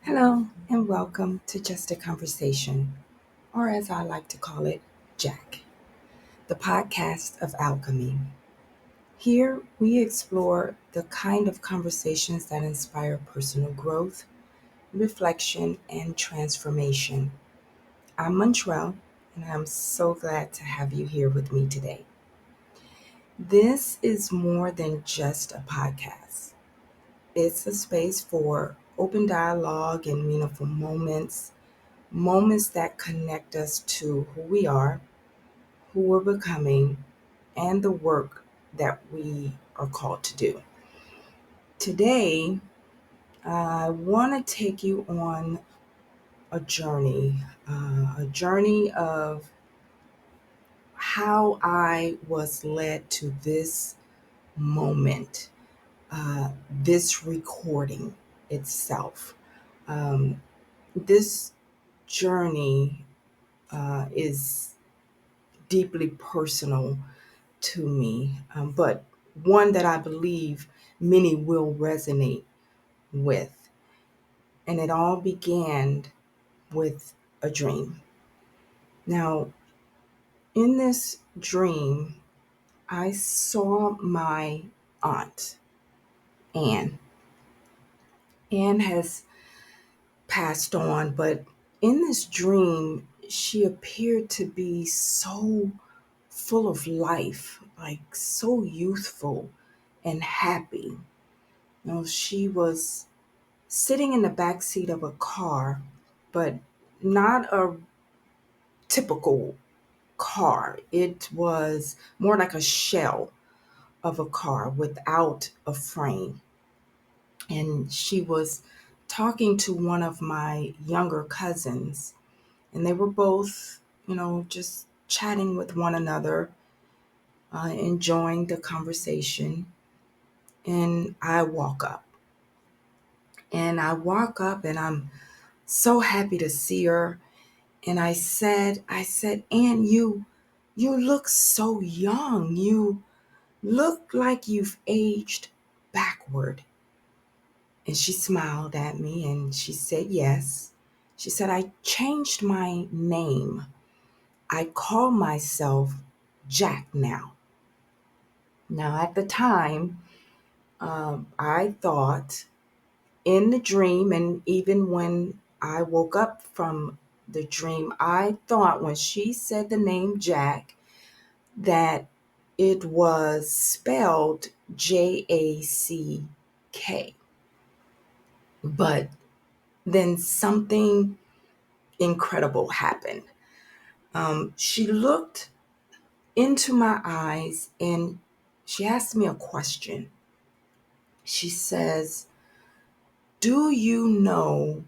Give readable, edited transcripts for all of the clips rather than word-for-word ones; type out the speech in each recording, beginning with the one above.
Hello, and welcome to Just a Conversation, or as I like to call it, Jack, the podcast of alchemy. Here, we explore the kind of conversations that inspire personal growth, reflection, and transformation. I'm Montreal, and I'm so glad to have you here with me today. This is more than just a podcast, it's a space for open dialogue and meaningful moments that connect us to who we are, who we're becoming, and the work that we are called to do. Today, I want to take you on a journey of how I was led to this moment, this recording itself. Um, this journey is deeply personal to me, but one that I believe many will resonate with. And it all began with a dream. Now, in this dream, I saw my aunt, Anne. Anne has passed on, but in this dream, she appeared to be so full of life, like so youthful and happy. She was sitting in the back seat of a car, but not a typical car. It was more like a shell of a car without a frame. And she was talking to one of my younger cousins, and they were both, just chatting with one another, enjoying the conversation. And I walk up and I'm so happy to see her. And I said, Ann, you look so young. You look like you've aged backward. And she smiled at me and she said, yes. She said, I changed my name. I call myself Jack now. Now, at the time, I thought in the dream, and even when I woke up from the dream, I thought when she said the name Jack that it was spelled J.A.C. But then something incredible happened. She looked into my eyes and she asked me a question. She says, do you know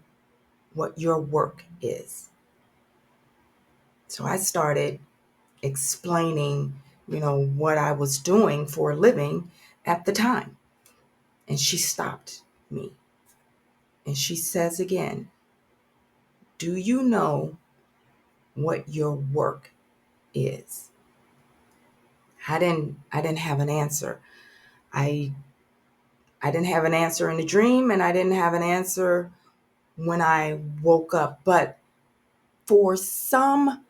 what your work is? So I started explaining, what I was doing for a living at the time. And she stopped me and she says again, do you know what your work is? I didn't have an answer. I I didn't have an answer in the dream and I didn't have an answer when I woke up. But for some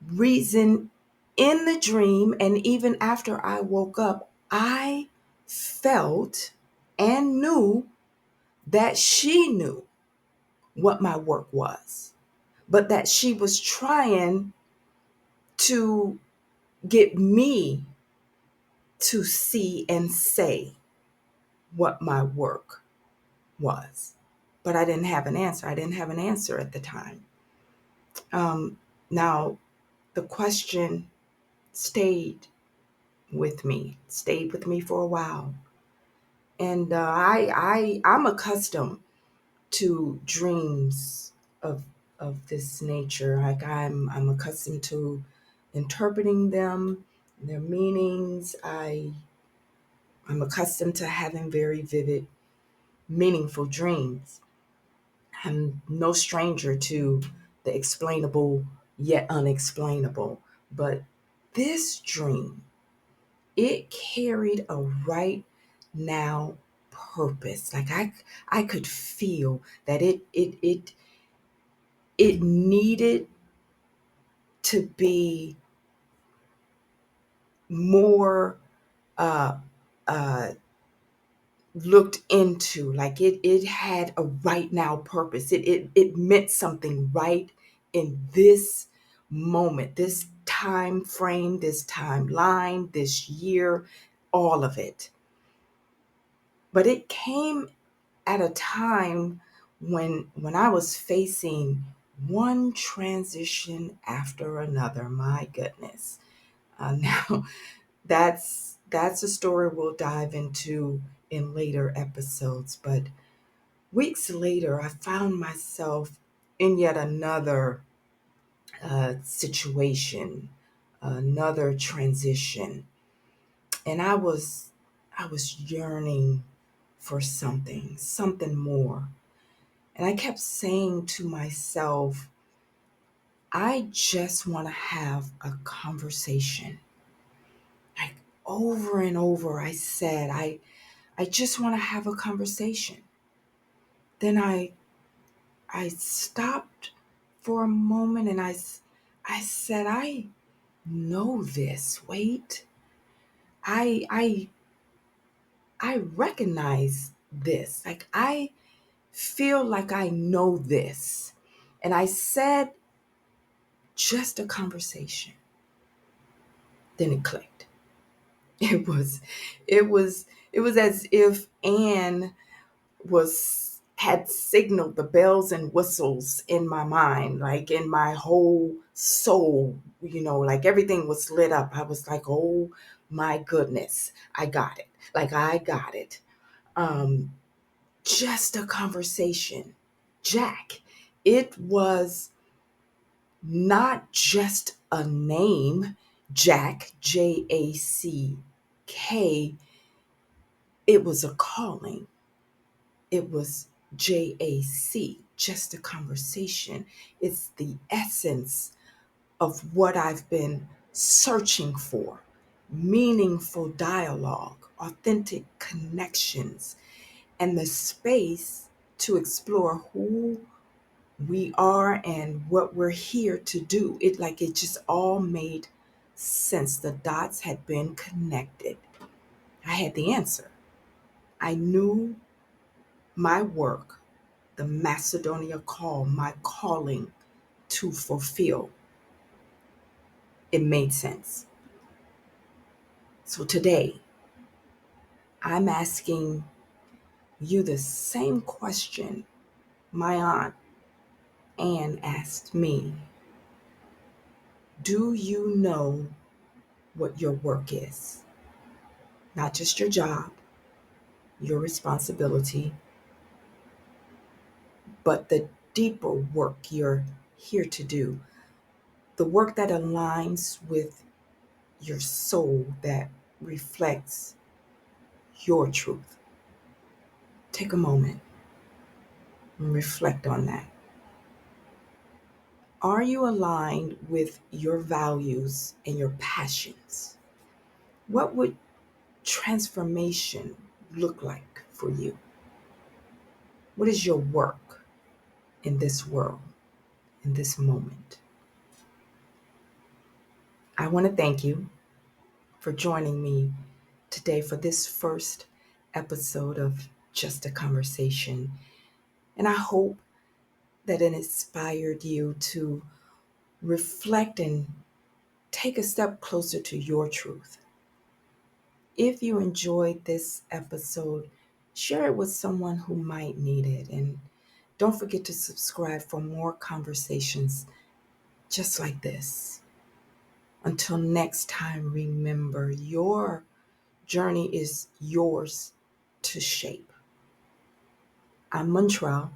reason in the dream and even after I woke up, I felt and knew that she knew what my work was, but that she was trying to get me to see and say what my work was. But I didn't have an answer. I didn't have an answer at the time. Now, the question stayed with me for a while. And I'm accustomed to dreams of this nature. Like I'm accustomed to interpreting them, their meanings. I'm accustomed to having very vivid, meaningful dreams. I'm no stranger to the explainable yet unexplainable. But this dream, it carried a right now purpose. Like I could feel that it needed to be more uh, uh, looked into. Like it had a right now purpose. It meant something right in this moment, this time frame, this timeline, this year, all of it. But it came at a time when I was facing one transition after another. My goodness. Now that's a story we'll dive into in later episodes. But weeks later, I found myself in yet another situation, another transition, and I was yearning for something more. And I kept saying to myself, I just want to have a conversation. Like over and over, I said, I just want to have a conversation. Then I stopped for a moment and I said, I know this. Wait, I I I recognize this. Like I feel like I know this. And I said, just a conversation. Then it clicked. It was, it was, it was as if Anne had signaled the bells and whistles in my mind, like in my whole soul, like everything was lit up. I was like, oh my goodness, I got it. Like I got it. Um, just a conversation. Jack. It was not just a name, Jack, J.A.C. It was a calling. It was J.A.C., just a conversation. It's the essence of what I've been searching for: meaningful dialogue, authentic connections, and the space to explore who we are and what we're here to do. It just all made sense. The dots had been connected. I had the answer. I knew my work, the Macedonia call, my calling to fulfill. It made sense. So today, I'm asking you the same question my aunt Anne asked me. Do you know what your work is? Not just your job, your responsibility, but the deeper work you're here to do, the work that aligns with your soul, that reflects your truth. Take a moment and reflect on that. Are you aligned with your values and your passions? What would transformation look like for you? What is your work in this world, in this moment? I want to thank you for joining me today for this first episode of Just a Conversation. And I hope that it inspired you to reflect and take a step closer to your truth. If you enjoyed this episode, share it with someone who might need it. And don't forget to subscribe for more conversations just like this. Until next time, remember your journey is yours to shape. I'm Montreal,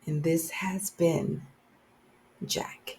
and this has been Jack.